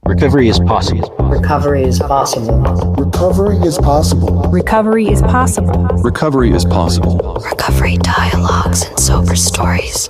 Recovery is possible. Recovery is possible. Recovery is possible. Recovery is possible. Recovery is possible. Recovery dialogues and sober stories.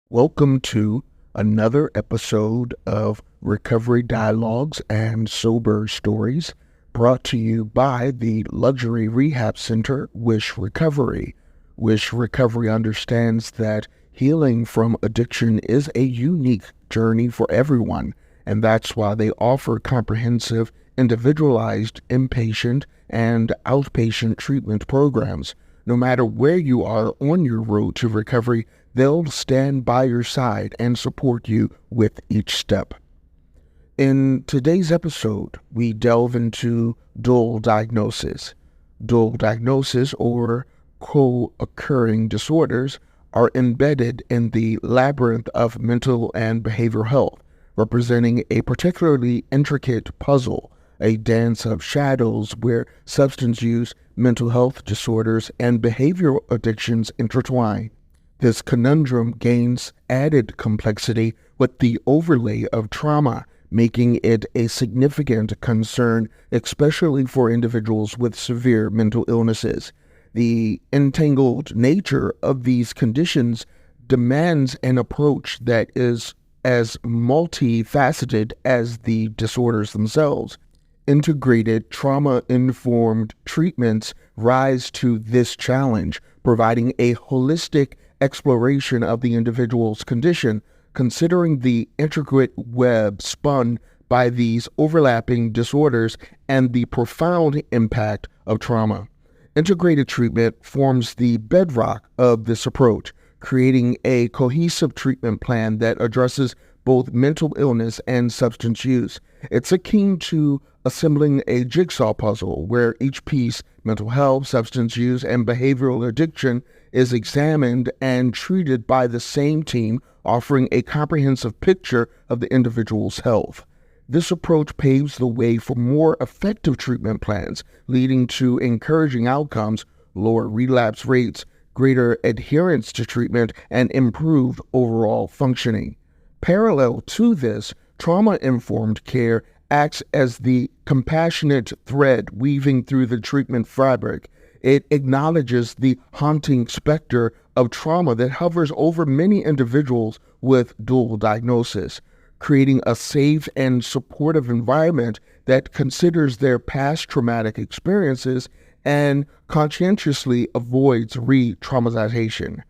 Welcome to another episode of Recovery Dialogues and Sober Stories, brought to you by the Luxury Rehab Center, Wish Recovery. Wish Recovery understands that healing from addiction is a unique journey for everyone, and that's why they offer comprehensive, individualized inpatient and outpatient treatment programs. No matter where you are on your road to recovery, they'll stand by your side and support you with each step. In today's episode, we delve into dual diagnosis. Dual diagnosis, or co-occurring disorders, are embedded in the labyrinth of mental and behavioral health, representing a particularly intricate puzzle, a dance of shadows where substance use, mental health disorders, and behavioral addictions intertwine. This conundrum gains added complexity with the overlay of trauma, making it a significant concern, especially for individuals with severe mental illnesses. The entangled nature of these conditions demands an approach that is as multifaceted as the disorders themselves. Integrated trauma-informed treatments rise to this challenge, providing a holistic exploration of the individual's condition, considering the intricate web spun by these overlapping disorders and the profound impact of trauma. Integrated treatment forms the bedrock of this approach, creating a cohesive treatment plan that addresses both mental illness and substance use. It's akin to assembling a jigsaw puzzle where each piece, mental health, substance use, and behavioral addiction, is examined and treated by the same team, offering a comprehensive picture of the individual's health. This approach paves the way for more effective treatment plans, leading to encouraging outcomes, lower relapse rates, greater adherence to treatment, and improved overall functioning. Parallel to this, trauma-informed care acts as the compassionate thread weaving through the treatment fabric. It acknowledges the haunting specter of trauma that hovers over many individuals with dual diagnosis, creating a safe and supportive environment that considers their past traumatic experiences and conscientiously avoids re-traumatization.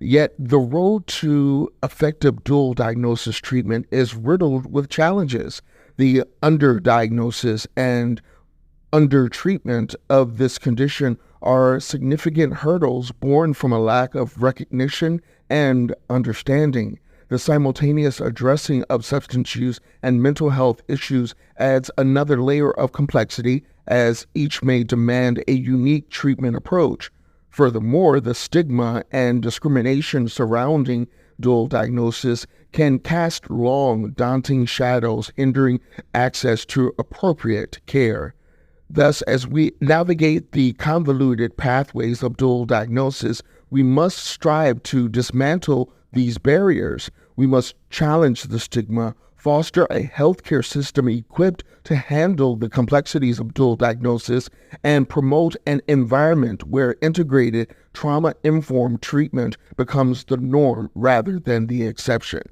Yet the road to effective dual diagnosis treatment is riddled with challenges. The underdiagnosis and undertreatment of this condition are significant hurdles born from a lack of recognition and understanding. The simultaneous addressing of substance use and mental health issues adds another layer of complexity, as each may demand a unique treatment approach. Furthermore, the stigma and discrimination surrounding dual diagnosis can cast long, daunting shadows, hindering access to appropriate care. Thus, as we navigate the convoluted pathways of dual diagnosis, we must strive to dismantle these barriers. We must challenge the stigma, foster a healthcare system equipped to handle the complexities of dual diagnosis, and promote an environment where integrated, trauma-informed treatment becomes the norm rather than the exception.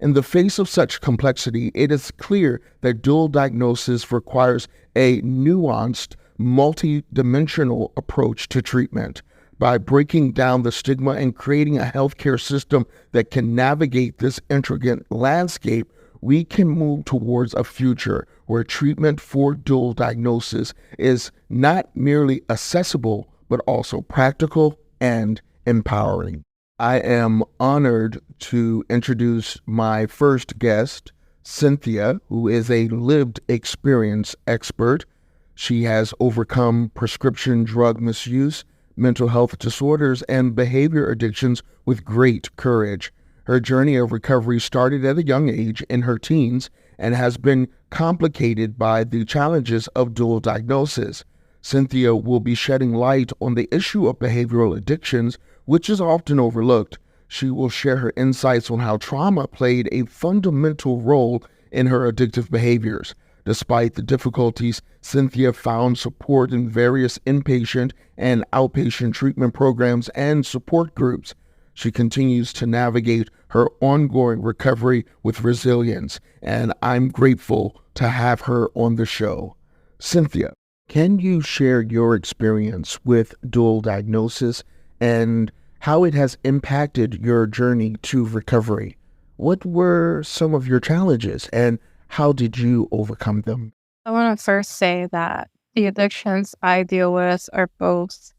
In the face of such complexity, it is clear that dual diagnosis requires a nuanced, multi-dimensional approach to treatment. By breaking down the stigma and creating a healthcare system that can navigate this intricate landscape, we can move towards a future where treatment for dual diagnosis is not merely accessible, but also practical and empowering. I am honored to introduce my first guest, Cynthia, who is a lived experience expert. She has overcome prescription drug misuse, mental health disorders, and behavior addictions with great courage. Her journey of recovery started at a young age in her teens and has been complicated by the challenges of dual diagnosis. Cynthia will be shedding light on the issue of behavioral addictions, which is often overlooked. She will share her insights on how trauma played a fundamental role in her addictive behaviors. Despite the difficulties, Cynthia found support in various inpatient and outpatient treatment programs and support groups. She continues to navigate her ongoing recovery with resilience, and I'm grateful to have her on the show. Cynthia, can you share your experience with dual diagnosis and how it has impacted your journey to recovery? What were some of your challenges and how did you overcome them? I want to first say that the addictions I deal with are both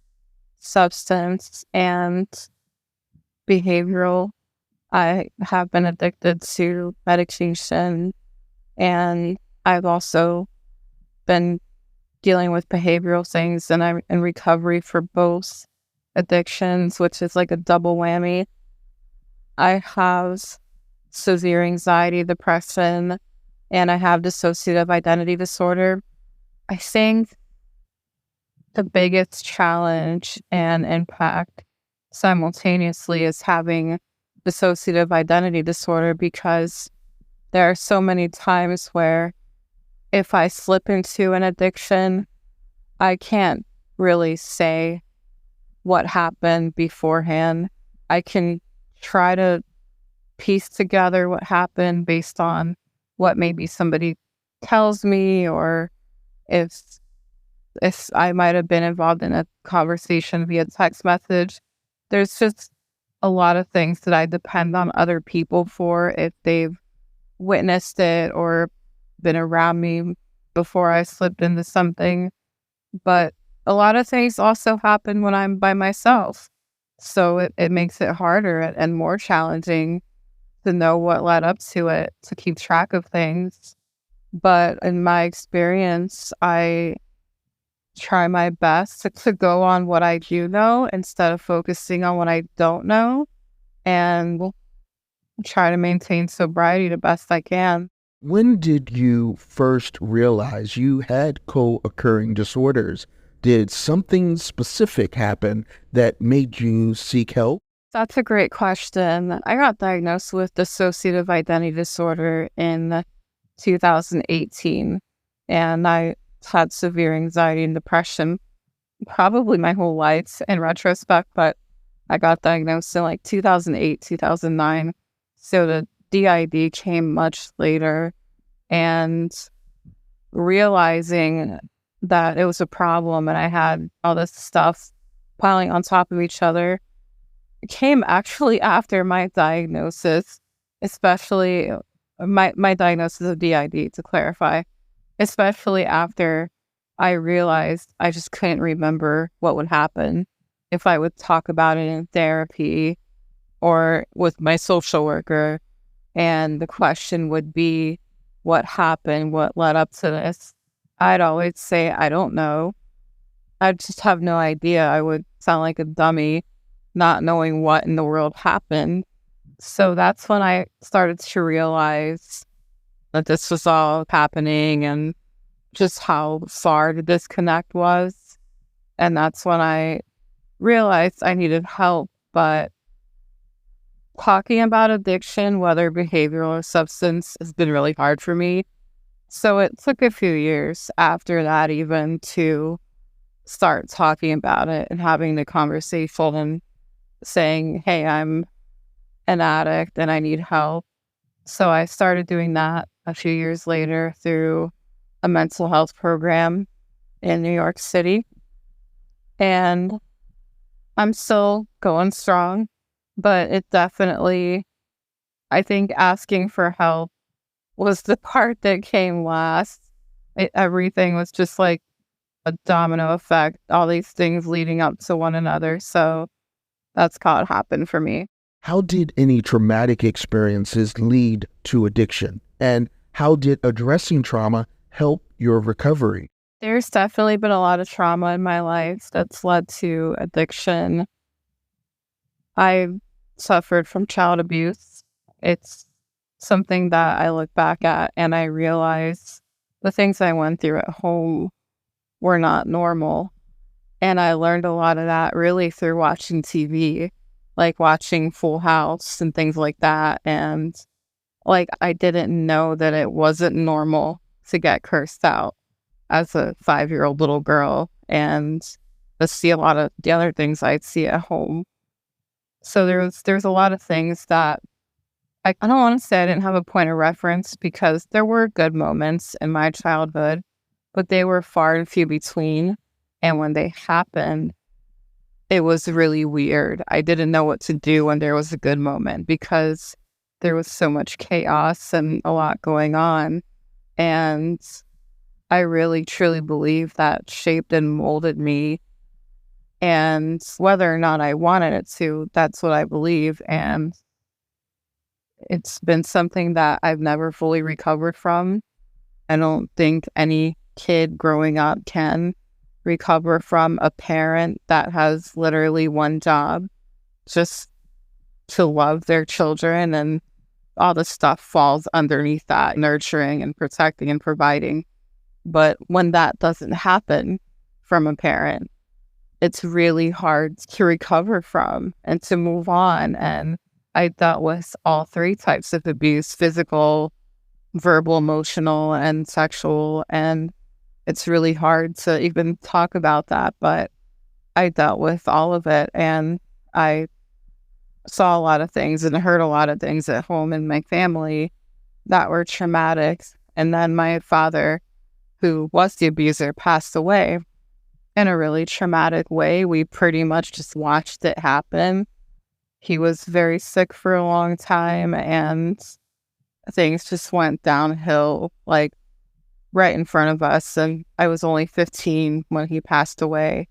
substance and behavioral. I have been addicted to medication, and I've also been dealing with behavioral things, and I'm in recovery for both addictions, which is like a double whammy. I have severe anxiety, depression, and I have dissociative identity disorder. I think the biggest challenge and impact simultaneously is having dissociative identity disorder, because there are so many times where if I slip into an addiction, I can't really say what happened beforehand. I can try to piece together what happened based on what maybe somebody tells me, or if I might have been involved in a conversation via text message. There's just a lot of things that I depend on other people for, if they've witnessed it or been around me before I slipped into something. But a lot of things also happen when I'm by myself. So it makes it harder and more challenging to know what led up to it, to keep track of things. But in my experience, I try my best to go on what I do know instead of focusing on what I don't know, and try to maintain sobriety the best I can. When did you first realize you had co-occurring disorders? Did something specific happen that made you seek help? That's a great question. I got diagnosed with dissociative identity disorder in 2018, and I had severe anxiety and depression probably my whole life in retrospect, but I got diagnosed in like 2008, 2009. So the DID came much later, and realizing that it was a problem and I had all this stuff piling on top of each other came actually after my diagnosis, especially my diagnosis of DID, to clarify, especially after I realized I just couldn't remember what would happen if I would talk about it in therapy or with my social worker. And the question would be, what happened? What led up to this? I'd always say, I don't know. I just have no idea. I would sound like a dummy, not knowing what in the world happened. So that's when I started to realize that this was all happening and just how far the disconnect was. And that's when I realized I needed help. But talking about addiction, whether behavioral or substance, has been really hard for me. So it took a few years after that even to start talking about it and having the conversation and saying, hey, I'm an addict and I need help. So I started doing that a few years later through a mental health program in New York City. And I'm still going strong, but it definitely, I think asking for help was the part that came last. Everything was just like a domino effect, all these things leading up to one another. So that's how it happened for me. How did any traumatic experiences lead to addiction? And how did addressing trauma help your recovery? There's definitely been a lot of trauma in my life that's led to addiction. I suffered from child abuse. It's something that I look back at and I realize the things I went through at home were not normal. And I learned a lot of that really through watching TV, like watching Full House and things like that. And like, I didn't know that it wasn't normal to get cursed out as a 5-year-old little girl and to see a lot of the other things I'd see at home. So there's a lot of things that I don't want to say I didn't have a point of reference, because there were good moments in my childhood, but they were far and few between. And when they happened, it was really weird. I didn't know what to do when there was a good moment, because there was so much chaos and a lot going on. And I really, truly believe that shaped and molded me. And whether or not I wanted it to, that's what I believe. And it's been something that I've never fully recovered from. I don't think any kid growing up can recover from a parent that has literally one job, just to love their children, and all the stuff falls underneath that, nurturing and protecting and providing. But when that doesn't happen from a parent, it's really hard to recover from and to move on. And I dealt with all 3 types of abuse: physical, verbal, emotional, and sexual. And it's really hard to even talk about that, but I dealt with all of it. And I saw a lot of things and heard a lot of things at home in my family that were traumatic. And then my father, who was the abuser, passed away in a really traumatic way. We pretty much just watched it happen. He was very sick for a long time, and things just went downhill, like right in front of us. And I was only 15 when he passed away.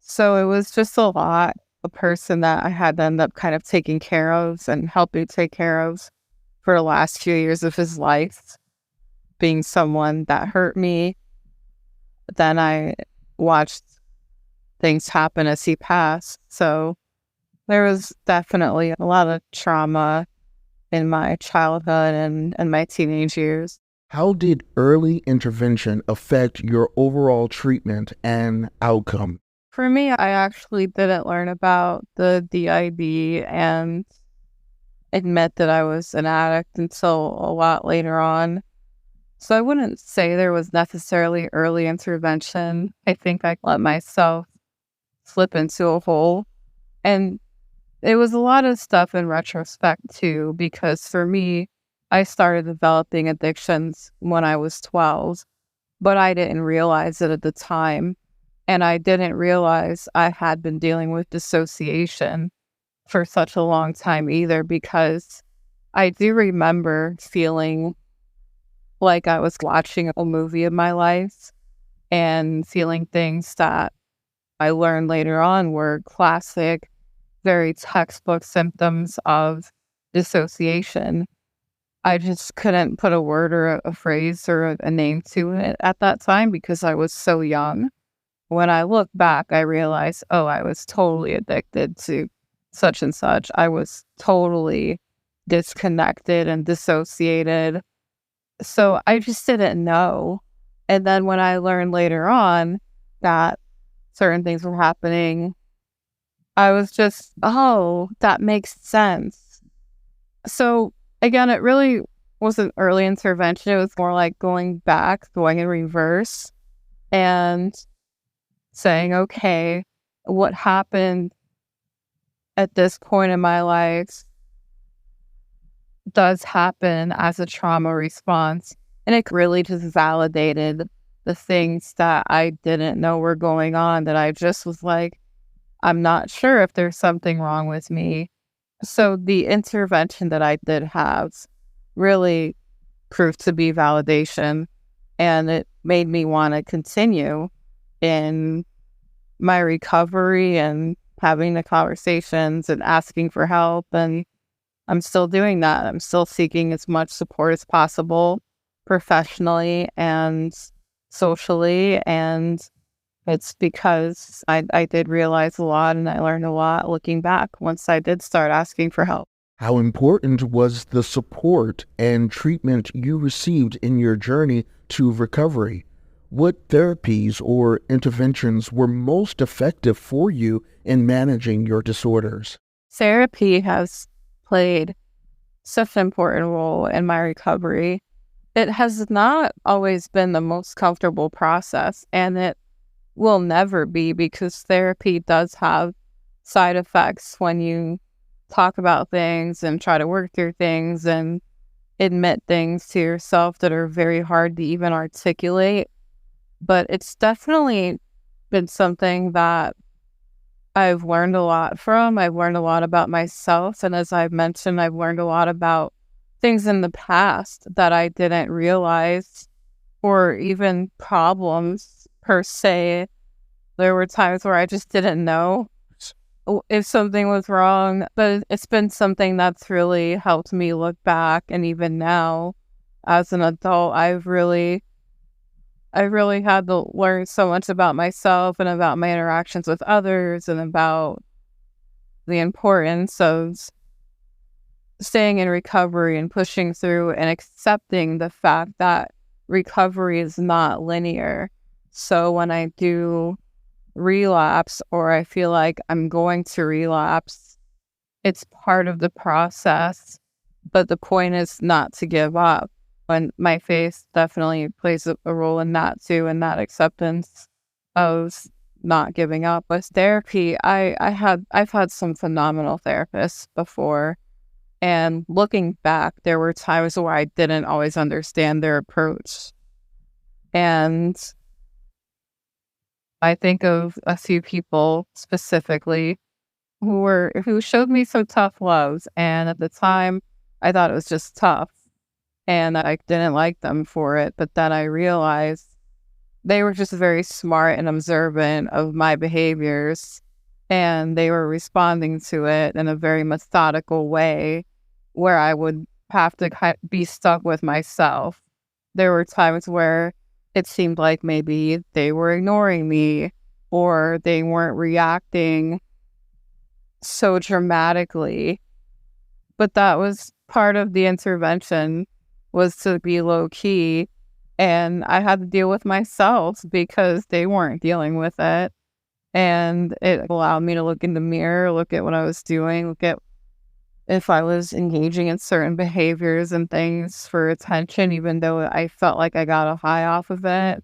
So it was just a lot. A person that I had to end up kind of taking care of and helping take care of for the last few years of his life, being someone that hurt me. Then I watched things happen as he passed. So there was definitely a lot of trauma in my childhood and my teenage years. How did early intervention affect your overall treatment and outcome? For me, I actually didn't learn about the DID and admit that I was an addict until a lot later on. So I wouldn't say there was necessarily early intervention. I think I let myself slip into a hole. And it was a lot of stuff in retrospect too, because for me, I started developing addictions when I was 12, but I didn't realize it at the time. And I didn't realize I had been dealing with dissociation for such a long time either, because I do remember feeling like I was watching a movie of my life and feeling things that I learned later on were classic, very textbook symptoms of dissociation. I just couldn't put a word or a phrase or a name to it at that time because I was so young. When I look back, I realized, oh, I was totally addicted to such and such. I was totally disconnected and dissociated. So I just didn't know. And then when I learned later on that certain things were happening, I was just, oh, that makes sense. So again, it really wasn't early intervention. It was more like going back, going in reverse, and saying, okay, what happened at this point in my life does happen as a trauma response. And it really just validated the things that I didn't know were going on, that I just was like, I'm not sure if there's something wrong with me. So the intervention that I did have really proved to be validation, and it made me want to continue in my recovery and having the conversations and asking for help. And I'm still doing that. I'm still seeking as much support as possible, professionally and socially. And it's because I did realize a lot, and I learned a lot looking back once I did start asking for help. How important was the support and treatment you received in your journey to recovery? What therapies or interventions were most effective for you in managing your disorders? Therapy has played such an important role in my recovery. It has not always been the most comfortable process, and it will never be, because therapy does have side effects when you talk about things and try to work through things and admit things to yourself that are very hard to even articulate. But it's definitely been something that I've learned a lot from. I've learned a lot about myself. And as I've mentioned, I've learned a lot about things in the past that I didn't realize, or even problems per se. There were times where I just didn't know if something was wrong, but it's been something that's really helped me look back. And even now, as an adult, I really had to learn so much about myself and about my interactions with others and about the importance of staying in recovery and pushing through and accepting the fact that recovery is not linear. So when I do relapse, or I feel like I'm going to relapse, it's part of the process, but the point is not to give up. And my faith definitely plays a role in that too, and that acceptance of not giving up. With therapy, I've had some phenomenal therapists before, and looking back, there were times where I didn't always understand their approach. And I think of a few people specifically who showed me some tough loves, and at the time I thought it was just tough and I didn't like them for it. But then I realized they were just very smart and observant of my behaviors, and they were responding to it in a very methodical way where I would have to be stuck with myself. There were times where it seemed like maybe they were ignoring me, or they weren't reacting so dramatically. But that was part of the intervention, was to be low key. And I had to deal with myself because they weren't dealing with it. And it allowed me to look in the mirror, look at what I was doing, look at if I was engaging in certain behaviors and things for attention, even though I felt like I got a high off of it.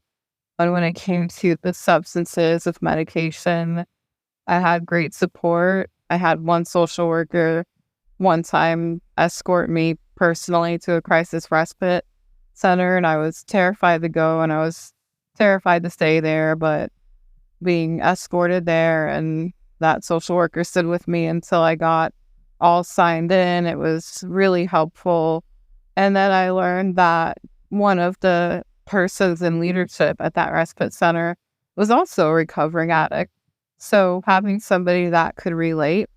And when it came to the substances with medication, I had great support. I had one social worker one time escort me personally to a crisis respite center, and I was terrified to go, and I was terrified to stay there, but being escorted there, and that social worker stood with me until I got all signed in. It was really helpful. And then I learned that one of the persons in leadership at that respite center was also a recovering addict. So having somebody that could relate,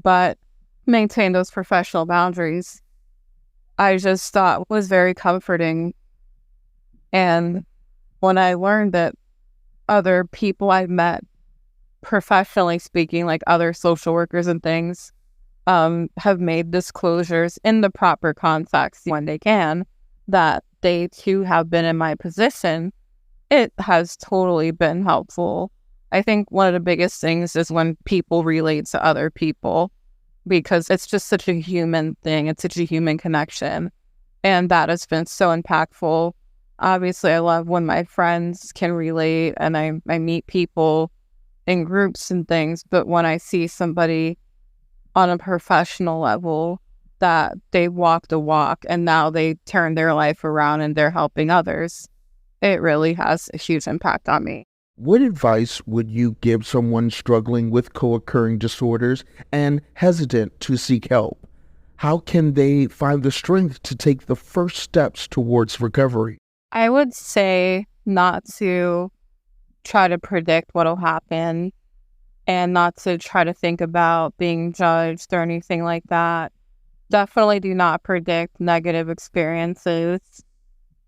but maintain those professional boundaries, I just thought was very comforting. And when I learned that other people I've met, professionally speaking, like other social workers and things, have made disclosures in the proper context when they can, that they too have been in my position, it has totally been helpful. I think one of the biggest things is when people relate to other people, because it's just such a human thing. It's such a human connection. And that has been so impactful. Obviously, I love when my friends can relate and I meet people in groups and things. But when I see somebody on a professional level that they walk the walk and now they turn their life around and they're helping others, it really has a huge impact on me. What advice would you give someone struggling with co-occurring disorders and hesitant to seek help? How can they find the strength to take the first steps towards recovery? I would say not to try to predict what'll happen, and not to try to think about being judged or anything like that. Definitely do not predict negative experiences.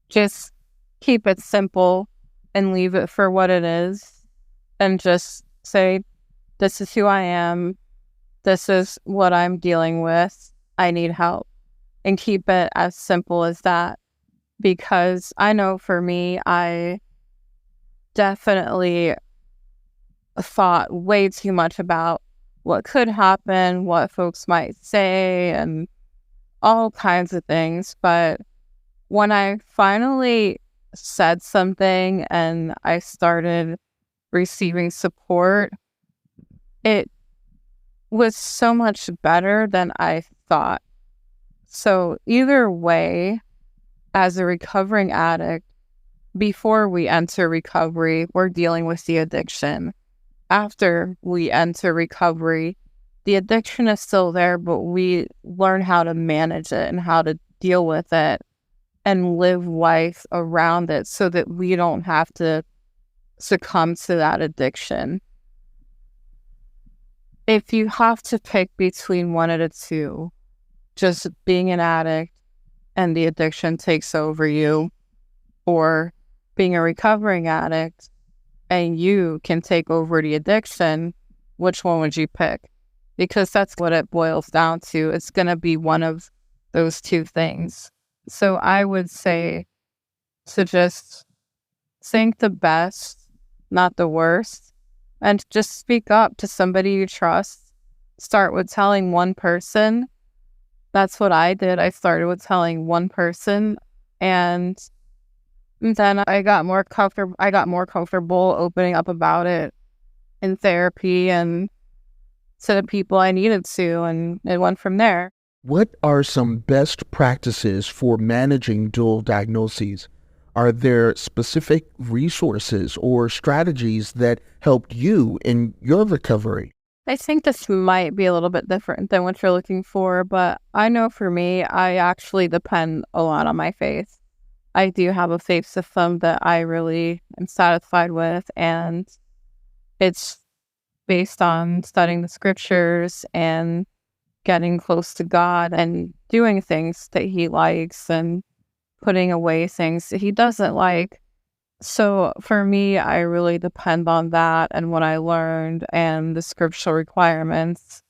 Just keep it simple and leave it for what it is, and just say, this is who I am. this is what I'm dealing with. I need help. And keep it as simple as that. Because I know for me, I definitely thought way too much about what could happen, what folks might say, and all kinds of things. But when I finally said something and I started receiving support, it was so much better than I thought. So either way, as a recovering addict, before we enter recovery, we're dealing with the addiction. After we enter recovery, the addiction is still there, but we learn how to manage it and how to deal with it and live life around it so that we don't have to succumb to that addiction. If you have to pick between one of the two, just being an addict and the addiction takes over you, or being a recovering addict and you can take over the addiction, which one would you pick? Because that's what it boils down to. It's going to be one of those two things. So I would say to just think the best, not the worst, and just speak up to somebody you trust. Start with telling one person. That's what I did. I started with telling one person, and then I got more comfortable opening up about it in therapy and to the people I needed to, and it went from there. What are some best practices for managing dual diagnoses? Are there specific resources or strategies that helped you in your recovery? I think this might be a little bit different than what you're looking for, but I know for me, I actually depend a lot on my faith. I do have a faith system that I really am satisfied with, and it's based on studying the scriptures and getting close to God and doing things that He likes and putting away things that He doesn't like. So for me, I really depend on that and what I learned and the scriptural requirements.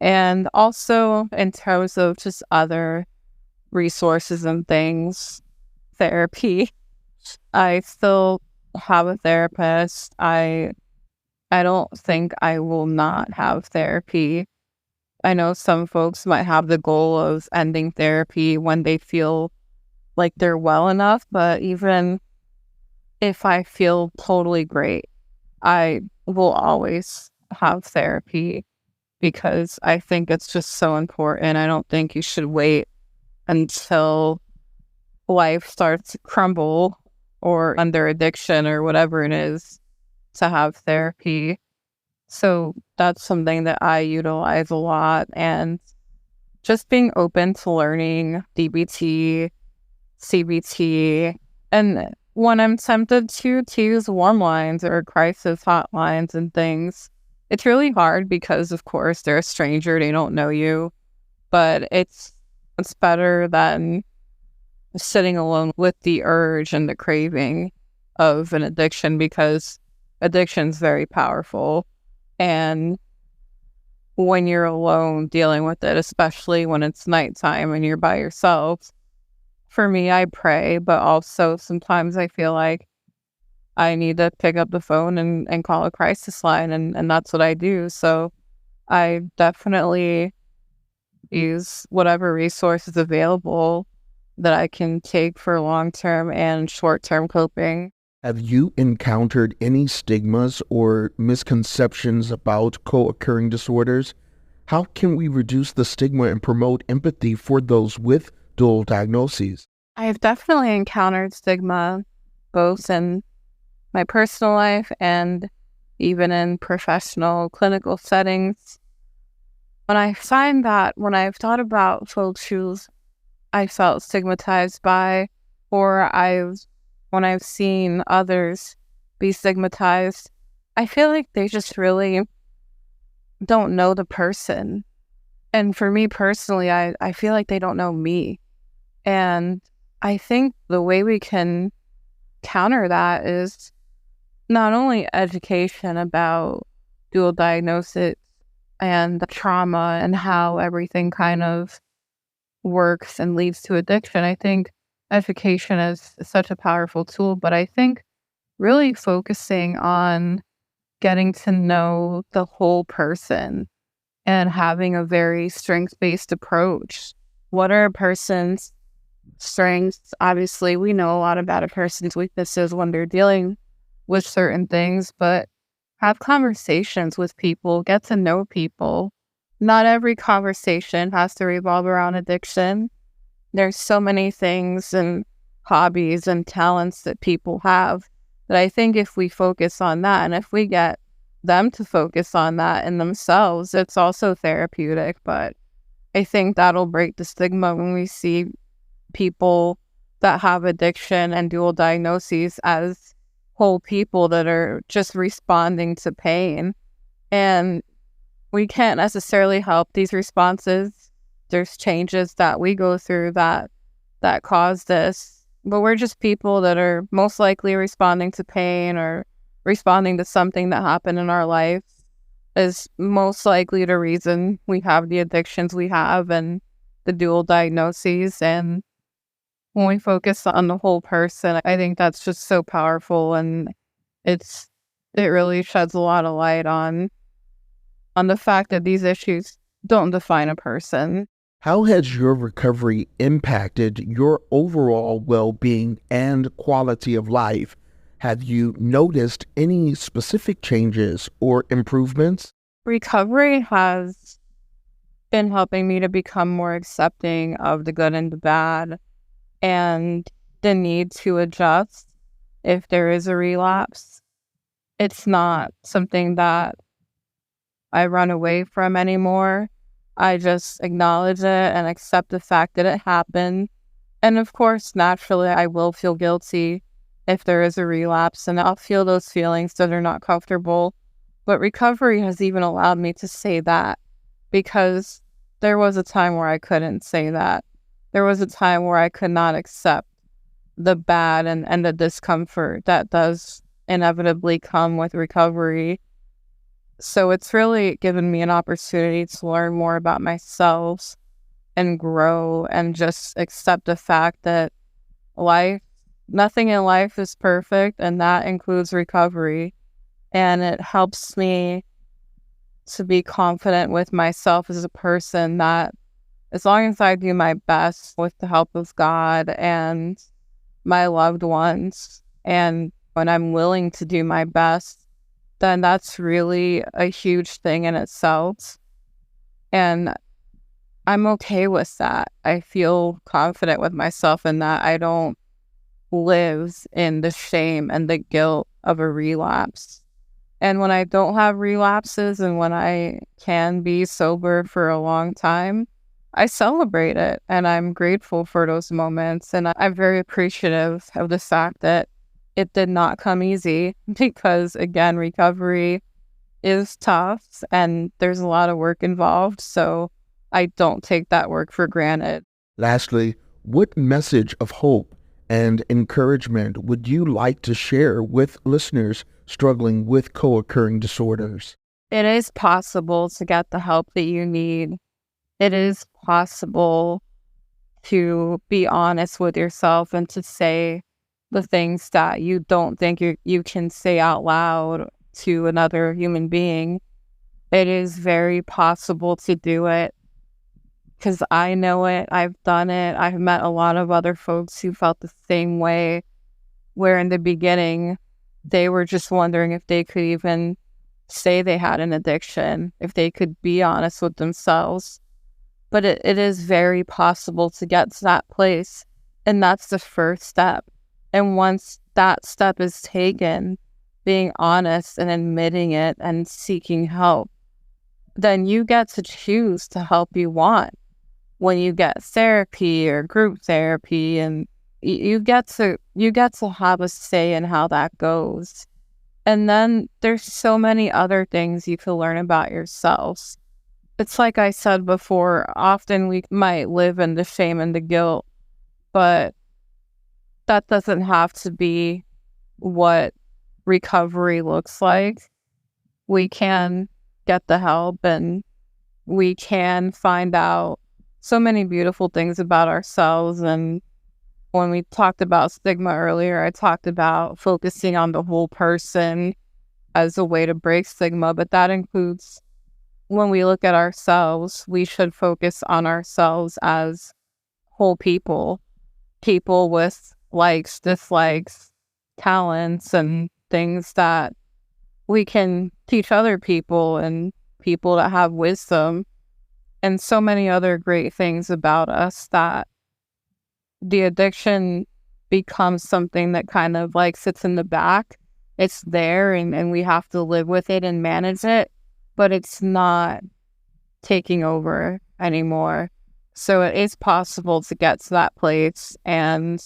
And also in terms of just other resources and things, therapy. I still have a therapist. I don't think I will not have therapy. I know some folks might have the goal of ending therapy when they feel like they're well enough, but even if I feel totally great, I will always have therapy because I think it's just so important. I don't think you should wait until life starts to crumble or under addiction or whatever it is to have therapy. So that's something that I utilize a lot, and just being open to learning DBT, CBT, and when I'm tempted to use warm lines or crisis hotlines and things, it's really hard because, of course, they're a stranger, they don't know you, but it's better than sitting alone with the urge and the craving of an addiction, because addiction's very powerful. And when you're alone dealing with it, especially when it's nighttime and you're by yourself, for me, I pray, but also sometimes I feel like I need to pick up the phone and call a crisis line, and that's what I do. So I definitely use whatever resources available that I can take for long-term and short-term coping. Have you encountered any stigmas or misconceptions about co-occurring disorders? How can we reduce the stigma and promote empathy for those with dual diagnoses? I've definitely encountered stigma, both in my personal life and even in professional clinical settings. When I find that when I've thought about folks who I felt stigmatized by, or when I've seen others be stigmatized, I feel like they just really don't know the person. And for me personally, I feel like they don't know me. And I think the way we can counter that is not only education about dual diagnosis and the trauma and how everything kind of works and leads to addiction. I think education is such a powerful tool, but I think really focusing on getting to know the whole person and having a very strengths-based approach. What are a person's strengths? Obviously, we know a lot about a person's weaknesses when they're dealing with certain things, but have conversations with people, get to know people. Not every conversation has to revolve around addiction. There's so many things and hobbies and talents that people have that I think if we focus on that and if we get them to focus on that in themselves, it's also therapeutic. But I think that'll break the stigma when we see people that have addiction and dual diagnoses as whole people that are just responding to pain. And we can't necessarily help these responses. There's changes that we go through that cause this, but we're just people that are most likely responding to pain or responding to something that happened in our life is most likely the reason we have the addictions we have and the dual diagnoses. And when we focus on the whole person, I think that's just so powerful, and it really sheds a lot of light on the fact that these issues don't define a person. How has your recovery impacted your overall well-being and quality of life? Have you noticed any specific changes or improvements? Recovery has been helping me to become more accepting of the good and the bad and the need to adjust if there is a relapse. It's not something that I run away from anymore. I just acknowledge it and accept the fact that it happened. And of course, naturally, I will feel guilty if there is a relapse, and I'll feel those feelings that are not comfortable. But recovery has even allowed me to say that, because there was a time where I couldn't say that. There was a time where I could not accept the bad and the discomfort that does inevitably come with recovery. So it's really given me an opportunity to learn more about myself and grow and just accept the fact that nothing in life is perfect, and that includes recovery. And it helps me to be confident with myself as a person that as long as I do my best with the help of God and my loved ones, and when I'm willing to do my best, then that's really a huge thing in itself. And I'm okay with that. I feel confident with myself in that. I don't live in the shame and the guilt of a relapse. And when I don't have relapses and when I can be sober for a long time, I celebrate it, and I'm grateful for those moments. And I'm very appreciative of the fact that it did not come easy, because again, recovery is tough and there's a lot of work involved. So I don't take that work for granted. Lastly, what message of hope and encouragement would you like to share with listeners struggling with co-occurring disorders? It is possible to get the help that you need. It is possible to be honest with yourself and to say the things that you don't think you can say out loud to another human being. It is very possible to do it, because I know it. I've done it. I've met a lot of other folks who felt the same way, where in the beginning, they were just wondering if they could even say they had an addiction, if they could be honest with themselves. But it is very possible to get to that place, and that's the first step. And once that step is taken, being honest and admitting it and seeking help, then you get to choose the help you want. When you get therapy or group therapy, and you get to have a say in how that goes. And then there's so many other things you can learn about yourself. It's like I said before, often we might live in the shame and the guilt, but that doesn't have to be what recovery looks like. We can get the help and we can find out so many beautiful things about ourselves. And when we talked about stigma earlier, I talked about focusing on the whole person as a way to break stigma, but that includes when we look at ourselves, we should focus on ourselves as whole people with likes, dislikes, talents, and things that we can teach other people, and people that have wisdom, and so many other great things about us, that the addiction becomes something that kind of like sits in the back. It's there, and we have to live with it and manage it, but it's not taking over anymore. So it is possible to get to that place, and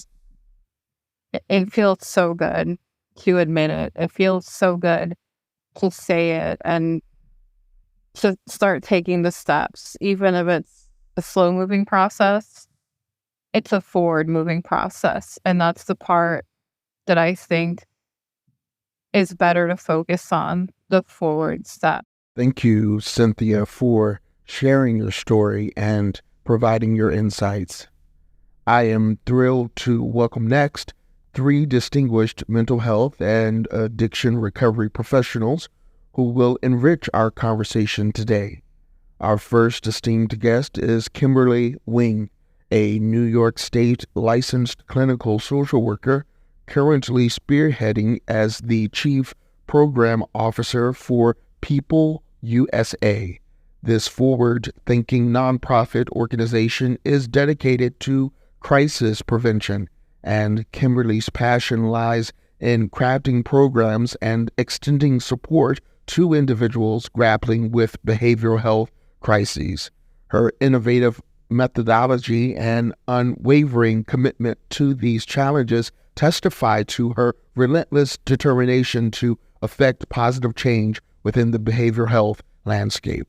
it feels so good to admit it. It feels so good to say it and to start taking the steps, even if it's a slow moving process. It's a forward moving process, and that's the part that I think is better to focus on, the forward step. Thank you, Cynthia, for sharing your story and providing your insights. I am thrilled to welcome next 3 distinguished mental health and addiction recovery professionals who will enrich our conversation today. Our first esteemed guest is Kimberly Wing, a New York State licensed clinical social worker, currently spearheading as the Chief Program Officer for People USA. This forward-thinking nonprofit organization is dedicated to crisis prevention, and Kimberly's passion lies in crafting programs and extending support to individuals grappling with behavioral health crises. Her innovative methodology and unwavering commitment to these challenges testify to her relentless determination to effect positive change within the behavioral health landscape.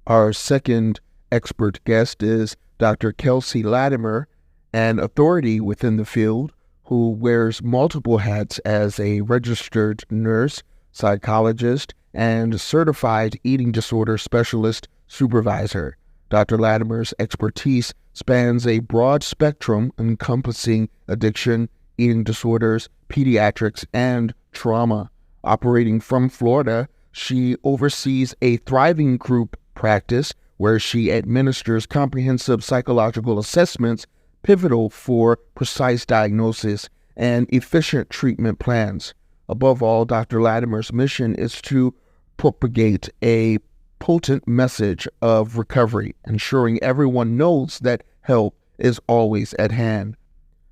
Our second expert guest is Dr. Kelsey Latimer, an authority within the field who wears multiple hats as a registered nurse, psychologist, and certified eating disorder specialist supervisor. Dr. Latimer's expertise spans a broad spectrum encompassing addiction, eating disorders, pediatrics, and trauma. Operating from Florida, she oversees a thriving group practice where she administers comprehensive psychological assessments pivotal for precise diagnosis and efficient treatment plans. Above all, Dr. Latimer's mission is to propagate a potent message of recovery, ensuring everyone knows that help is always at hand.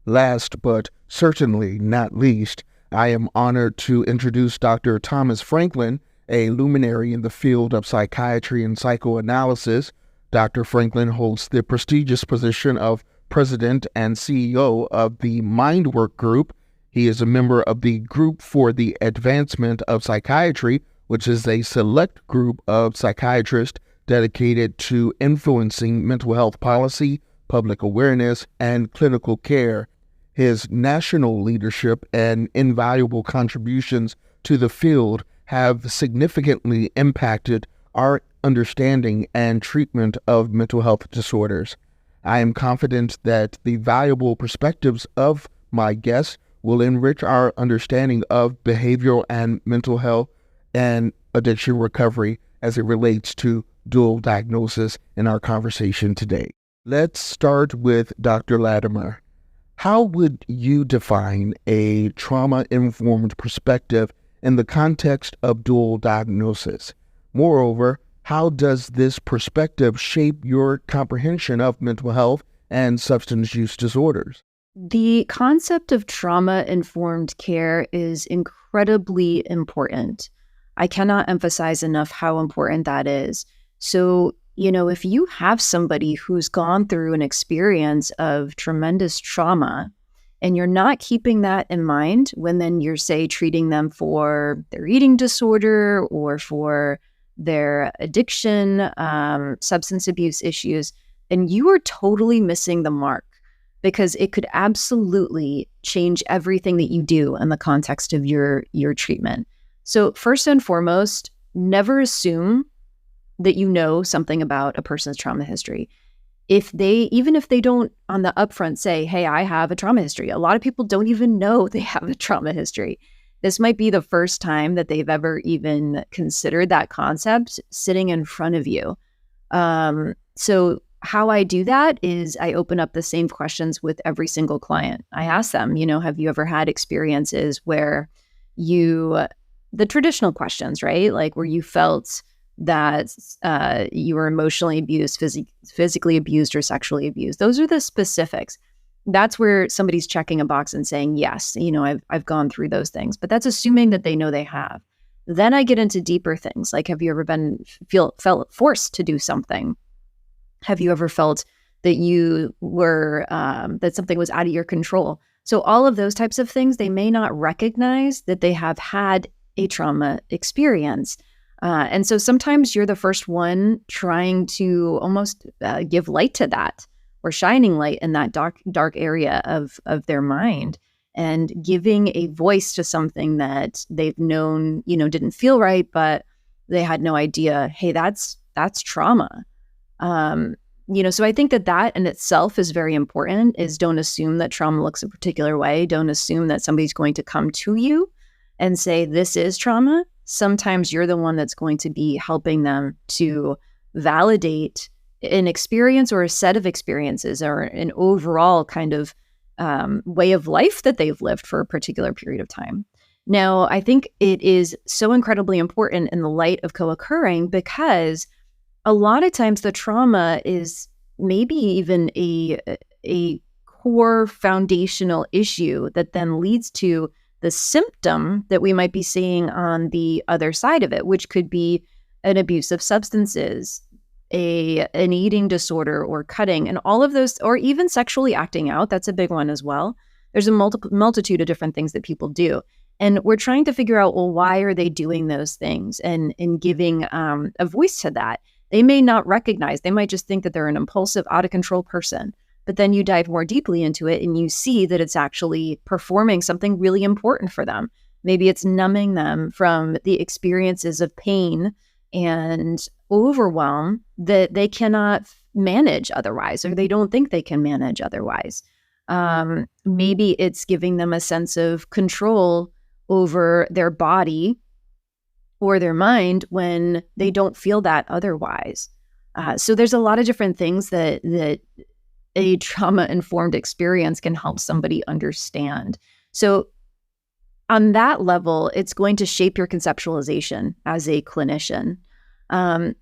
Last but certainly not least, I am honored to introduce Dr. Thomas Franklin, a luminary in the field of psychiatry and psychoanalysis. Dr. Franklin holds the prestigious position of President and CEO of the Mindwork Group. He is a member of the Group for the Advancement of Psychiatry, which is a select group of psychiatrists dedicated to influencing mental health policy, public awareness, and clinical care. His national leadership and invaluable contributions to the field have significantly impacted our understanding and treatment of mental health disorders. I am confident that the valuable perspectives of my guests will enrich our understanding of behavioral and mental health and addiction recovery as it relates to dual diagnosis in our conversation today. Let's start with Dr. Latimer. How would you define a trauma-informed perspective in the context of dual diagnosis? Moreover, how does this perspective shape your comprehension of mental health and substance use disorders? The concept of trauma-informed care is incredibly important. I cannot emphasize enough how important that is. So, if you have somebody who's gone through an experience of tremendous trauma, and you're not keeping that in mind when then you're, say, treating them for their eating disorder or for their addiction, substance abuse issues, then you are totally missing the mark, because it could absolutely change everything that you do in the context of your treatment. So first and foremost, never assume that you know something about a person's trauma history. Even if they don't on the upfront say, hey, I have a trauma history, a lot of people don't even know they have a trauma history. This might be the first time that they've ever even considered that concept sitting in front of you. So how I do that is I open up the same questions with every single client. I ask them, have you ever had experiences where the traditional questions, right? Like where you felt that you were emotionally abused, physically abused, or sexually abused. Those are the specifics. That's where somebody's checking a box and saying, yes, I've gone through those things. But that's assuming that they know they have. Then I get into deeper things, like have you ever felt forced to do something? Have you ever felt that you were that something was out of your control? So all of those types of things, they may not recognize that they have had a trauma experience. And so sometimes you're the first one trying to almost give light to that, or shining light in that dark area of their mind, and giving a voice to something that they've known, didn't feel right, but they had no idea, hey, that's trauma. So I think that in itself is very important, is don't assume that trauma looks a particular way. Don't assume that somebody's going to come to you and say, this is trauma. Sometimes you're the one that's going to be helping them to validate an experience or a set of experiences or an overall kind of way of life that they've lived for a particular period of time. Now, I think it is so incredibly important in the light of co-occurring, because a lot of times the trauma is maybe even a core foundational issue that then leads to the symptom that we might be seeing on the other side of it, which could be an abuse of substances, an eating disorder, or cutting, and all of those, or even sexually acting out. That's a big one as well. There's a multitude of different things that people do. And we're trying to figure out, well, why are they doing those things, and giving a voice to that. They may not recognize, they might just think that they're an impulsive, out of control person. But then you dive more deeply into it and you see that it's actually performing something really important for them. Maybe it's numbing them from the experiences of pain and overwhelm that they cannot manage otherwise, or they don't think they can manage otherwise. Maybe it's giving them a sense of control over their body or their mind when they don't feel that otherwise. So there's a lot of different things that a trauma-informed experience can help somebody understand. So on that level, it's going to shape your conceptualization as a clinician.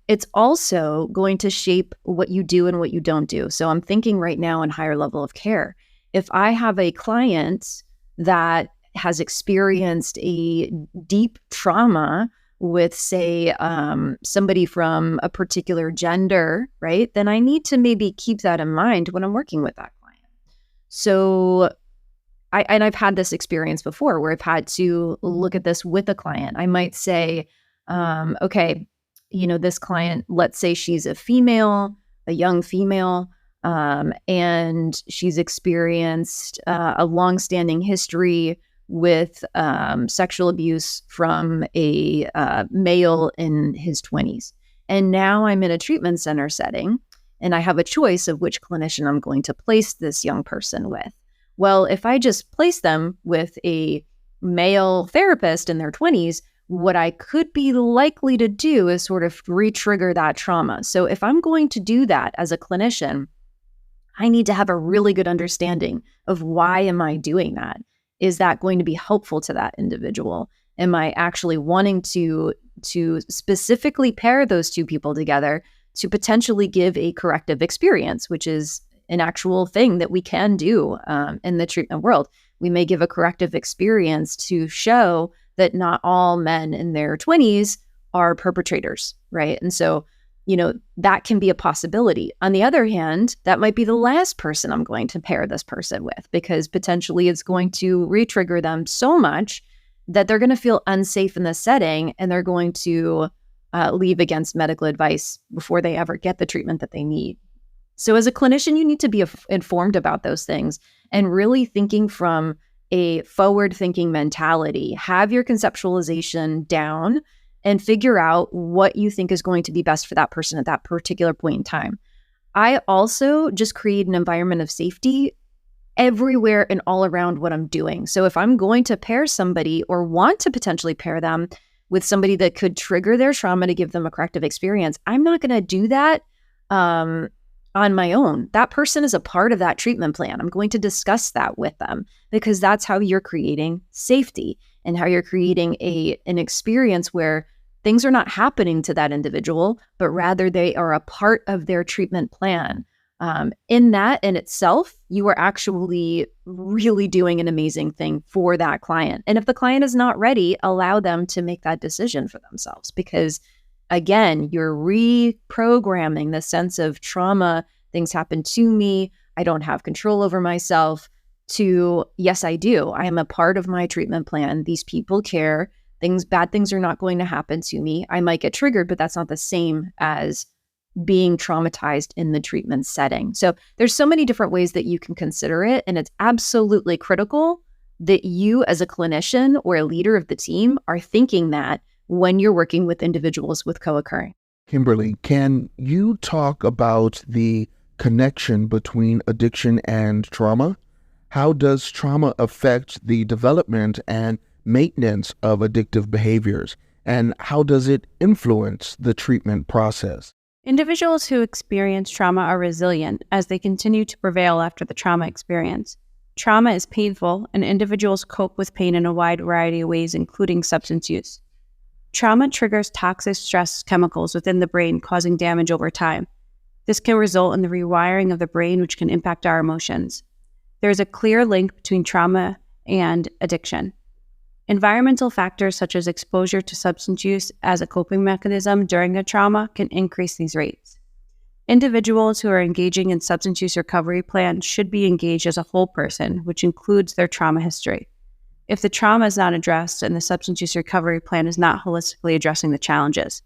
It's also going to shape what you do and what you don't do. So I'm thinking right now in higher level of care. If I have a client that has experienced a deep trauma with, say, somebody from a particular gender, right, then I need to maybe keep that in mind when I'm working with that client. So I've had this experience before where I've had to look at this with a client. I might say, okay, this client, let's say she's a young female, and she's experienced a longstanding history with sexual abuse from a male in his 20s. And now I'm in a treatment center setting, and I have a choice of which clinician I'm going to place this young person with. Well, if I just place them with a male therapist in their 20s, what I could be likely to do is sort of re-trigger that trauma. So if I'm going to do that as a clinician, I need to have a really good understanding of why am I doing that? Is that going to be helpful to that individual? Am I actually wanting to specifically pair those two people together to potentially give a corrective experience, which is an actual thing that we can do in the treatment world? We may give a corrective experience to show that not all men in their 20s are perpetrators, right? And so, that can be a possibility. On the other hand, that might be the last person I'm going to pair this person with, because potentially it's going to re-trigger them so much that they're going to feel unsafe in the setting, and they're going to leave against medical advice before they ever get the treatment that they need. So as a clinician, you need to be informed about those things and really thinking from a forward-thinking mentality. Have your conceptualization down and figure out what you think is going to be best for that person at that particular point in time. I also just create an environment of safety everywhere and all around what I'm doing. So if I'm going to pair somebody or want to potentially pair them with somebody that could trigger their trauma to give them a corrective experience, I'm not going to do that on my own. That person is a part of that treatment plan. I'm going to discuss that with them because that's how you're creating safety and how you're creating an experience where things are not happening to that individual, but rather they are a part of their treatment plan. In that in itself, you are actually really doing an amazing thing for that client. And if the client is not ready, allow them to make that decision for themselves. Because again, you're reprogramming the sense of trauma, things happen to me, I don't have control over myself, to yes, I do. I am a part of my treatment plan. These people care. Bad things are not going to happen to me. I might get triggered, but that's not the same as being traumatized in the treatment setting. So there's so many different ways that you can consider it. And it's absolutely critical that you as a clinician or a leader of the team are thinking that when you're working with individuals with co-occurring. Kimberly, can you talk about the connection between addiction and trauma? How does trauma affect the development and maintenance of addictive behaviors? And how does it influence the treatment process? Individuals who experience trauma are resilient as they continue to prevail after the trauma experience. Trauma is painful, and individuals cope with pain in a wide variety of ways, including substance use. Trauma triggers toxic stress chemicals within the brain, causing damage over time. This can result in the rewiring of the brain, which can impact our emotions. There is a clear link between trauma and addiction. Environmental factors such as exposure to substance use as a coping mechanism during a trauma can increase these rates. Individuals who are engaging in substance use recovery plans should be engaged as a whole person, which includes their trauma history. If the trauma is not addressed and the substance use recovery plan is not holistically addressing the challenges.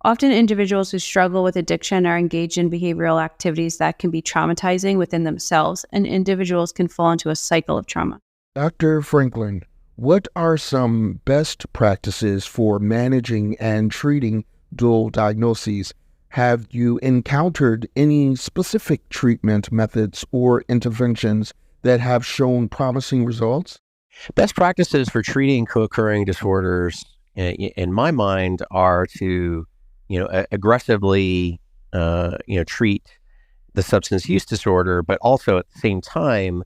Often individuals who struggle with addiction are engaged in behavioral activities that can be traumatizing within themselves, and individuals can fall into a cycle of trauma. Dr. Franklin, what are some best practices for managing and treating dual diagnoses? Have you encountered any specific treatment methods or interventions that have shown promising results? Best practices for treating co-occurring disorders, in my mind, are to, aggressively, treat the substance use disorder, but also at the same time,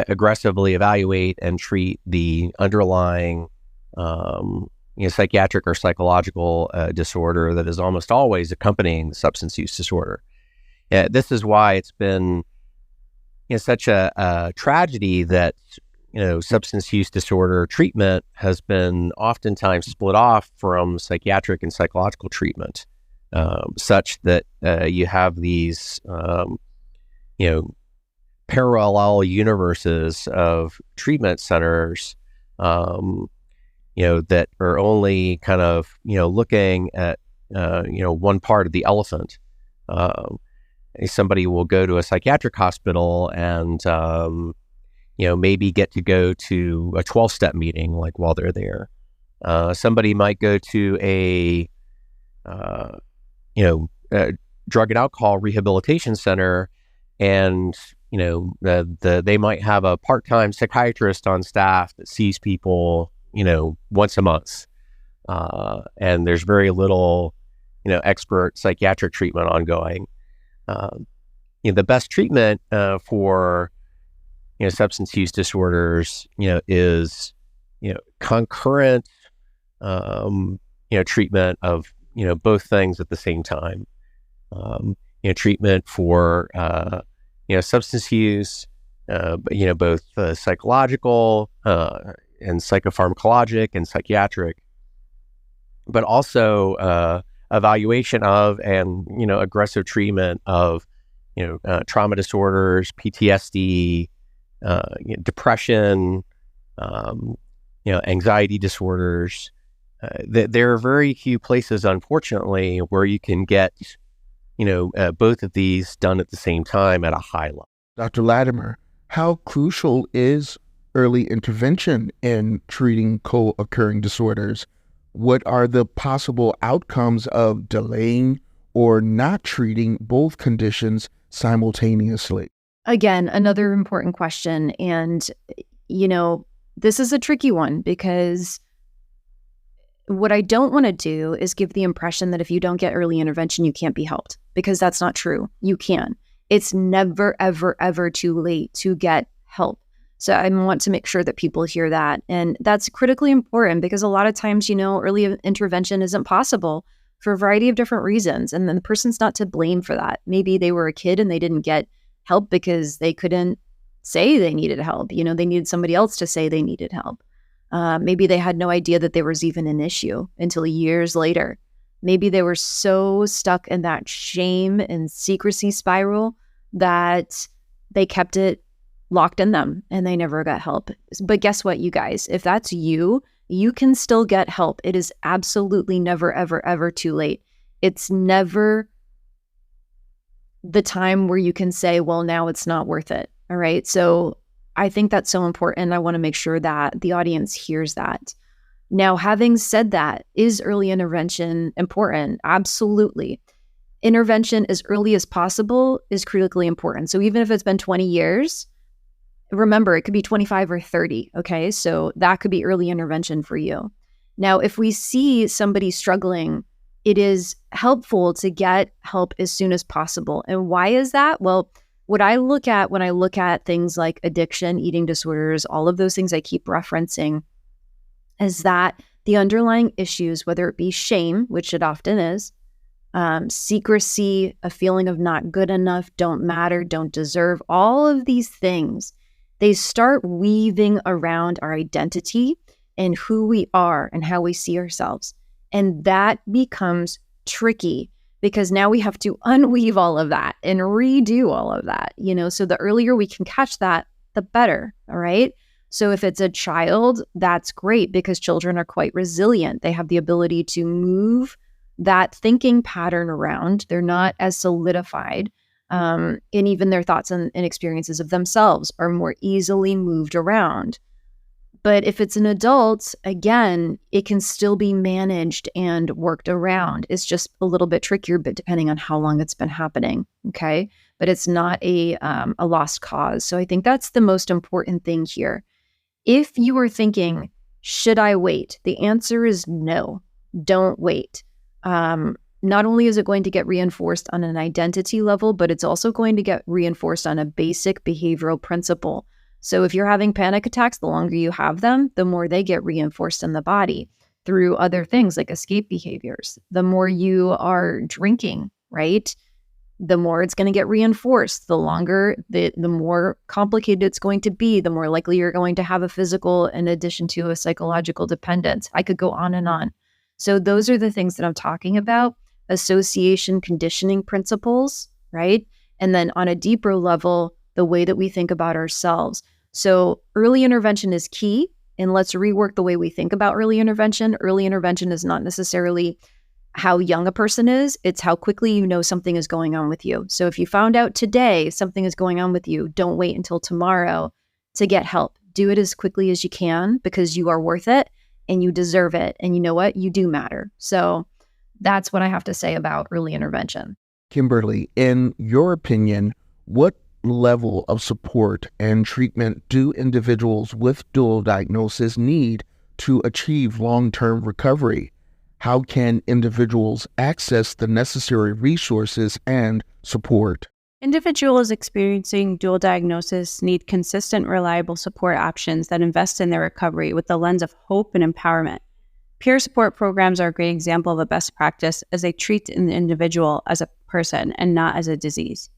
aggressively evaluate and treat the underlying, psychiatric or psychological disorder that is almost always accompanying the substance use disorder. This is why it's been such a tragedy that, substance use disorder treatment has been oftentimes split off from psychiatric and psychological treatment, such that you have these, parallel universes of treatment centers, that are only kind of, looking at, one part of the elephant. Somebody will go to a psychiatric hospital and, maybe get to go to a 12-step meeting, like while they're there. Somebody might go to a drug and alcohol rehabilitation center, and they might have a part-time psychiatrist on staff that sees people, once a month. And there's very little, expert psychiatric treatment ongoing. The best treatment for, substance use disorders, is, concurrent, treatment of, both things at the same time. Treatment for, substance use, but, both psychological and psychopharmacologic and psychiatric, but also evaluation of and, aggressive treatment of, trauma disorders, PTSD, depression, anxiety disorders. There are very few places, unfortunately, where you can get, both of these done at the same time at a high level. Dr. Latimer, how crucial is early intervention in treating co-occurring disorders? What are the possible outcomes of delaying or not treating both conditions simultaneously? Again, another important question. And, this is a tricky one because what I don't want to do is give the impression that if you don't get early intervention, you can't be helped, because that's not true. You can. It's never, ever, ever too late to get help. So I want to make sure that people hear that. And that's critically important because a lot of times, early intervention isn't possible for a variety of different reasons. And then the person's not to blame for that. Maybe they were a kid and they didn't get help because they couldn't say they needed help. They needed somebody else to say they needed help. Maybe they had no idea that there was even an issue until years later. Maybe they were so stuck in that shame and secrecy spiral that they kept it locked in them and they never got help. But guess what, you guys? If that's you, you can still get help. It is absolutely never, ever, ever too late. It's never the time where you can say, well, now it's not worth it. All right. So I think that's so important. I want to make sure that the audience hears that. Now, having said that, is early intervention important? Absolutely. Intervention as early as possible is critically important. So even if it's been 20 years, remember, it could be 25 or 30. Okay. So that could be early intervention for you. Now, if we see somebody struggling, it is helpful to get help as soon as possible. And why is that? Well, what I look at when I look at things like addiction, eating disorders, all of those things I keep referencing, is that the underlying issues, whether it be shame, which it often is, secrecy, a feeling of not good enough, don't matter, don't deserve, all of these things, they start weaving around our identity and who we are and how we see ourselves. And that becomes tricky because now we have to unweave all of that and redo all of that, so the earlier we can catch that, the better. All right. So if it's a child, that's great because children are quite resilient. They have the ability to move that thinking pattern around. They're not as solidified. And even their thoughts and experiences of themselves are more easily moved around. But if it's an adult, again, it can still be managed and worked around. It's just a little bit trickier, but depending on how long it's been happening, okay? But it's not a lost cause. So I think that's the most important thing here. If you are thinking, should I wait? The answer is no, don't wait. Not only is it going to get reinforced on an identity level, but it's also going to get reinforced on a basic behavioral principle. So if you're having panic attacks, the longer you have them, the more they get reinforced in the body through other things like escape behaviors. The more you are drinking, right? The more it's going to get reinforced. The longer, the more complicated it's going to be, the more likely you're going to have a physical in addition to a psychological dependence. I could go on and on. So those are the things that I'm talking about. Association conditioning principles, right? And then on a deeper level, the way that we think about ourselves. So early intervention is key. And let's rework the way we think about early intervention. Early intervention is not necessarily how young a person is. It's how quickly you know something is going on with you. So if you found out today something is going on with you, don't wait until tomorrow to get help. Do it as quickly as you can because you are worth it and you deserve it. And you know what? You do matter. So that's what I have to say about early intervention. Kimberly, in your opinion, what level of support and treatment do individuals with dual diagnosis need to achieve long-term recovery? How can individuals access the necessary resources and support? Individuals experiencing dual diagnosis need consistent, reliable support options that invest in their recovery with the lens of hope and empowerment. Peer support programs are a great example of a best practice as they treat an individual as a person and not as a disease.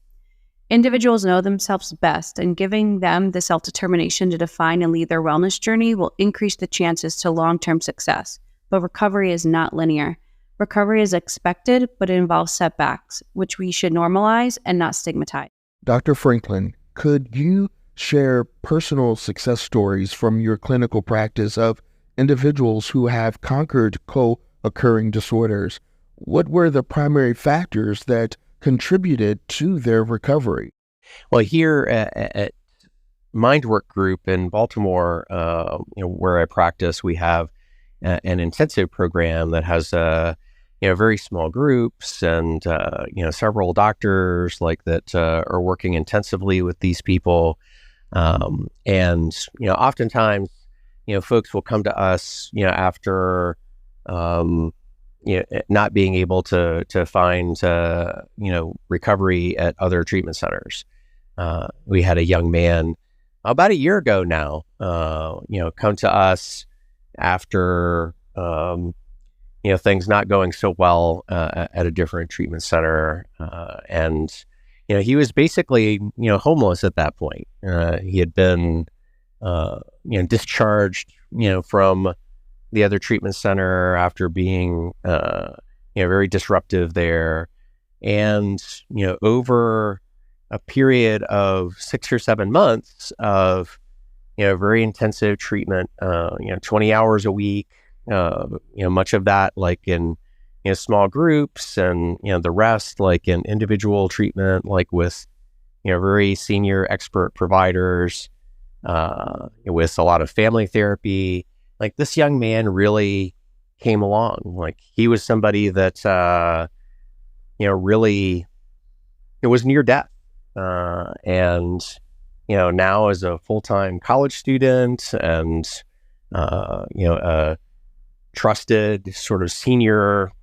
Individuals know themselves best, and giving them the self-determination to define and lead their wellness journey will increase the chances to long-term success. But recovery is not linear. Recovery is expected, but it involves setbacks, which we should normalize and not stigmatize. Dr. Franklin, could you share personal success stories from your clinical practice of individuals who have conquered co-occurring disorders? What were the primary factors that contributed to their recovery? Well, here at Mindwork Group in Baltimore, where I practice, we have an intensive program that has very small groups and several doctors like that are working intensively with these people. And oftentimes, folks will come to us, after not being able to find recovery at other treatment centers. We had a young man about a year ago now, come to us after things not going so well at a different treatment center, and he was basically homeless at that point. He had been discharged from the other treatment center after being very disruptive there, and over a period of 6 or 7 months of very intensive treatment, 20 hours a week, much of that like in small groups, and the rest like in individual treatment, like with very senior expert providers, with a lot of family therapy. Like, this young man really came along. Like, he was somebody that really, it was near death, and now as a full-time college student and a trusted sort of senior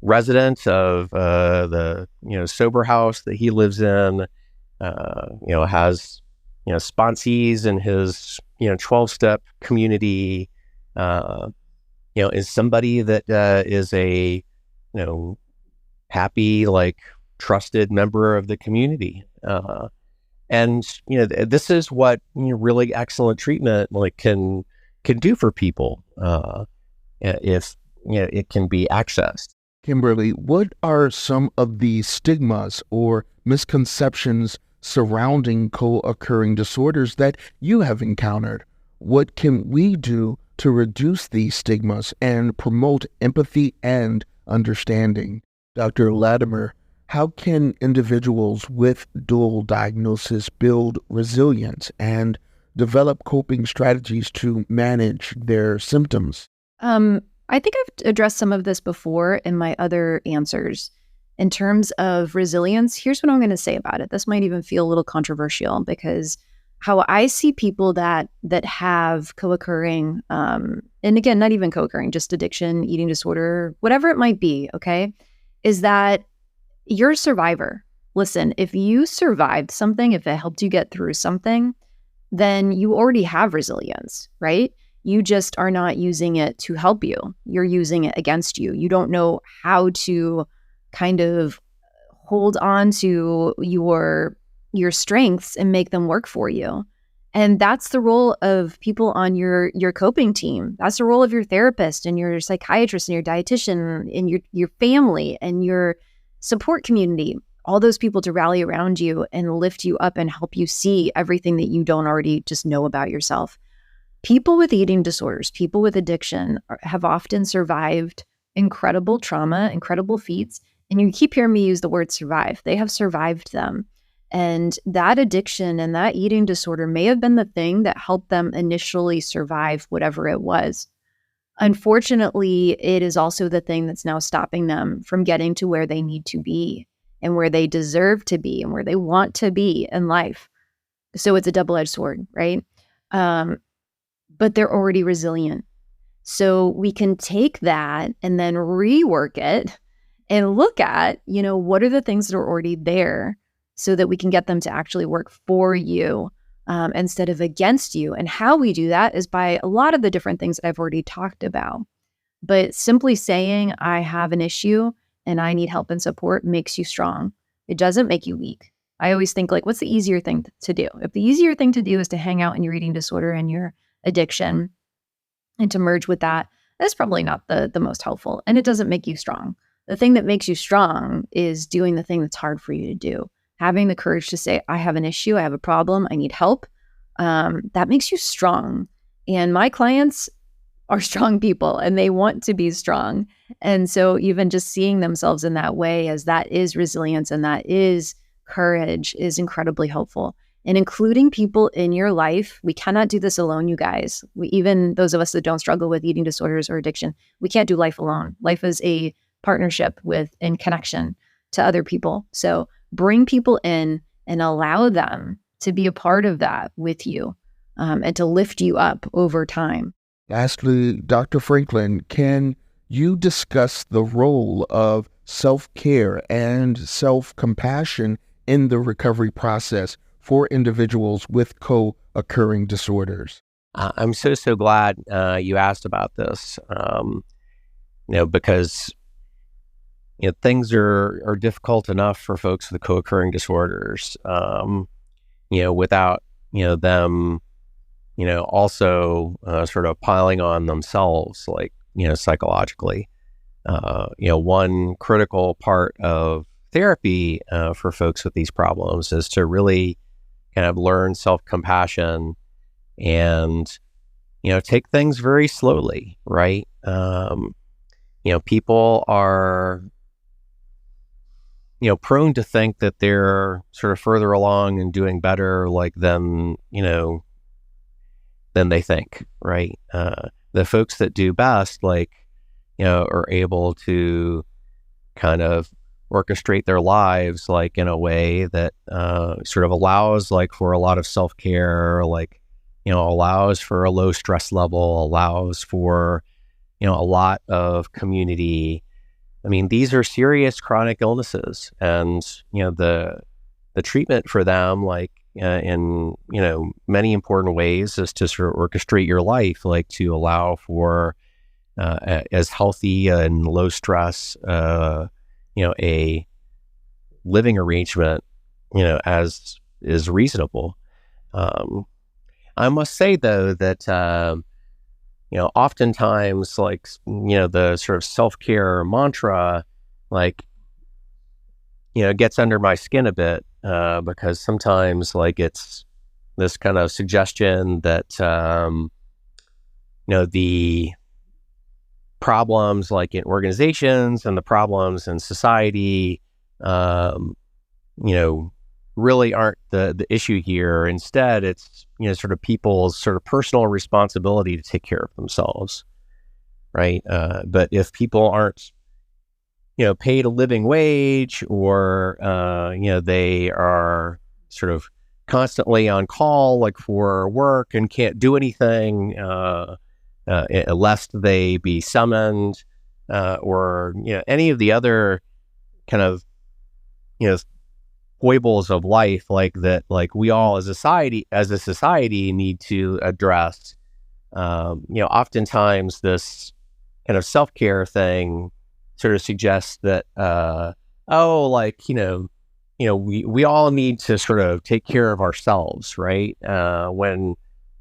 resident of the sober house that he lives in, has sponsees in his 12-step community, is somebody that is a happy, like, trusted member of the community, and this is what really excellent treatment like can do for people if it can be accessed. Kimberly, what are some of the stigmas or misconceptions surrounding co-occurring disorders that you have encountered? What can we do to reduce these stigmas and promote empathy and understanding? Dr. Latimer, how can individuals with dual diagnosis build resilience and develop coping strategies to manage their symptoms? I think I've addressed some of this before in my other answers. In terms of resilience, here's what I'm going to say about it. This might even feel a little controversial, because how I see people that have co-occurring, and again, not even co-occurring, just addiction, eating disorder, whatever it might be, okay, is that you're a survivor. Listen, if you survived something, if it helped you get through something, then you already have resilience, right? You just are not using it to help you. You're using it against you. You don't know how to kind of hold on to your strengths and make them work for you. And that's the role of people on your coping team. That's the role of your therapist and your psychiatrist and your dietitian and your family and your support community. All those people to rally around you and lift you up and help you see everything that you don't already just know about yourself. People with eating disorders, people with addiction have often survived incredible trauma, incredible feats. And you keep hearing me use the word survive. They have survived them. And that addiction and that eating disorder may have been the thing that helped them initially survive whatever it was. Unfortunately, it is also the thing that's now stopping them from getting to where they need to be and where they deserve to be and where they want to be in life. So it's a double-edged sword, right? But they're already resilient. So we can take that and then rework it and look at, what are the things that are already there so that we can get them to actually work for you instead of against you. And how we do that is by a lot of the different things that I've already talked about. But simply saying, I have an issue and I need help and support makes you strong. It doesn't make you weak. I always think, like, what's the easier thing to do? If the easier thing to do is to hang out in your eating disorder and your addiction and to merge with that, that's probably not the most helpful. And it doesn't make you strong. The thing that makes you strong is doing the thing that's hard for you to do. Having the courage to say, I have an issue, I have a problem, I need help. That makes you strong. And my clients are strong people and they want to be strong. And so even just seeing themselves in that way, as that is resilience and that is courage, is incredibly helpful. and including people in your life. We cannot do this alone, you guys. Even those of us that don't struggle with eating disorders or addiction, we can't do life alone. Life is a partnership with and connection to other people. So bring people in and allow them to be a part of that with you, and to lift you up over time. Lastly, Dr. Franklin, can you discuss the role of self-care and self-compassion in the recovery process for individuals with co-occurring disorders? I'm so glad you asked about this, because things are difficult enough for folks with co-occurring disorders, without them, also sort of piling on themselves, like psychologically. One critical part of therapy for folks with these problems is to really kind of learn self-compassion and, take things very slowly, right? People are, prone to think that they're sort of further along and doing better than they think, right? The folks that do best, are able to kind of orchestrate their lives, in a way that sort of allows, for a lot of self-care, allows for a low stress level, allows for, a lot of community. I mean, these are serious chronic illnesses, and, the treatment for them, in, many important ways is to sort of orchestrate your life, to allow for as healthy and low stress, a living arrangement, as is reasonable. I must say, though, that, oftentimes, the sort of self-care mantra, gets under my skin a bit, because sometimes, it's this kind of suggestion that, the problems, in organizations and the problems in society, really aren't the issue here. Instead, it's, sort of people's sort of personal responsibility to take care of themselves, right? But if people aren't, paid a living wage, or, they are sort of constantly on call, for work, and can't do anything, lest they be summoned, or, any of the other kind of, foibles of life, that, we all as a society need to address. Oftentimes this kind of self-care thing sort of suggests that, we all need to sort of take care of ourselves, right? When,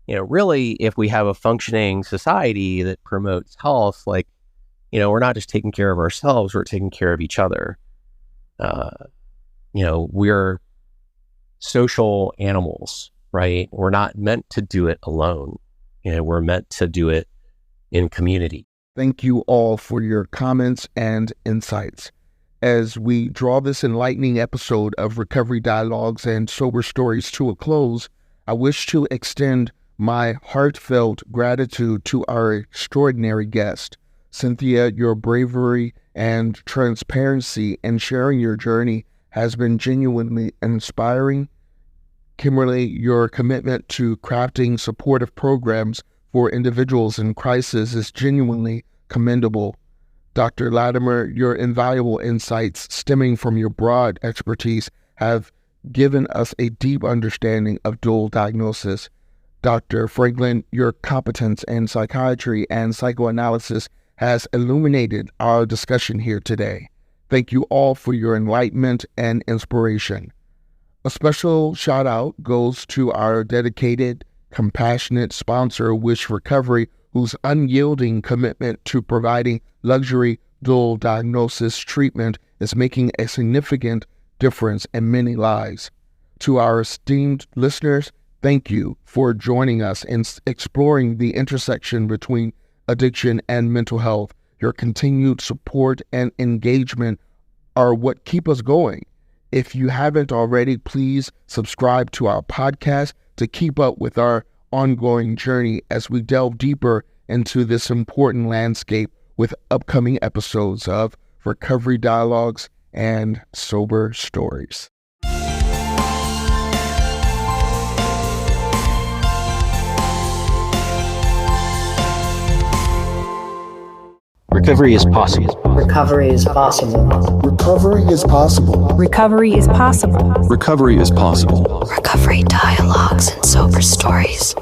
really, if we have a functioning society that promotes health, we're not just taking care of ourselves, we're taking care of each other. We're social animals, right? We're not meant to do it alone. We're meant to do it in community. Thank you all for your comments and insights. As we draw this enlightening episode of Recovery Dialogues and Sober Stories to a close, I wish to extend my heartfelt gratitude to our extraordinary guest. Cynthia, your bravery and transparency in sharing your journey has been genuinely inspiring. Kimberly, your commitment to crafting supportive programs for individuals in crisis is genuinely commendable. Dr. Latimer, your invaluable insights stemming from your broad expertise have given us a deep understanding of dual diagnosis. Dr. Franklin, your competence in psychiatry and psychoanalysis has illuminated our discussion here today. Thank you all for your enlightenment and inspiration. A special shout out goes to our dedicated, compassionate sponsor, Wish Recovery, whose unyielding commitment to providing luxury dual diagnosis treatment is making a significant difference in many lives. To our esteemed listeners, thank you for joining us in exploring the intersection between addiction and mental health. Your continued support and engagement are what keep us going. If you haven't already, please subscribe to our podcast to keep up with our ongoing journey as we delve deeper into this important landscape with upcoming episodes of Recovery Dialogues and Sober Stories. Recovery is possible. Recovery is possible. Recovery is possible. Recovery is possible. Recovery is possible. Recovery dialogues and sober stories.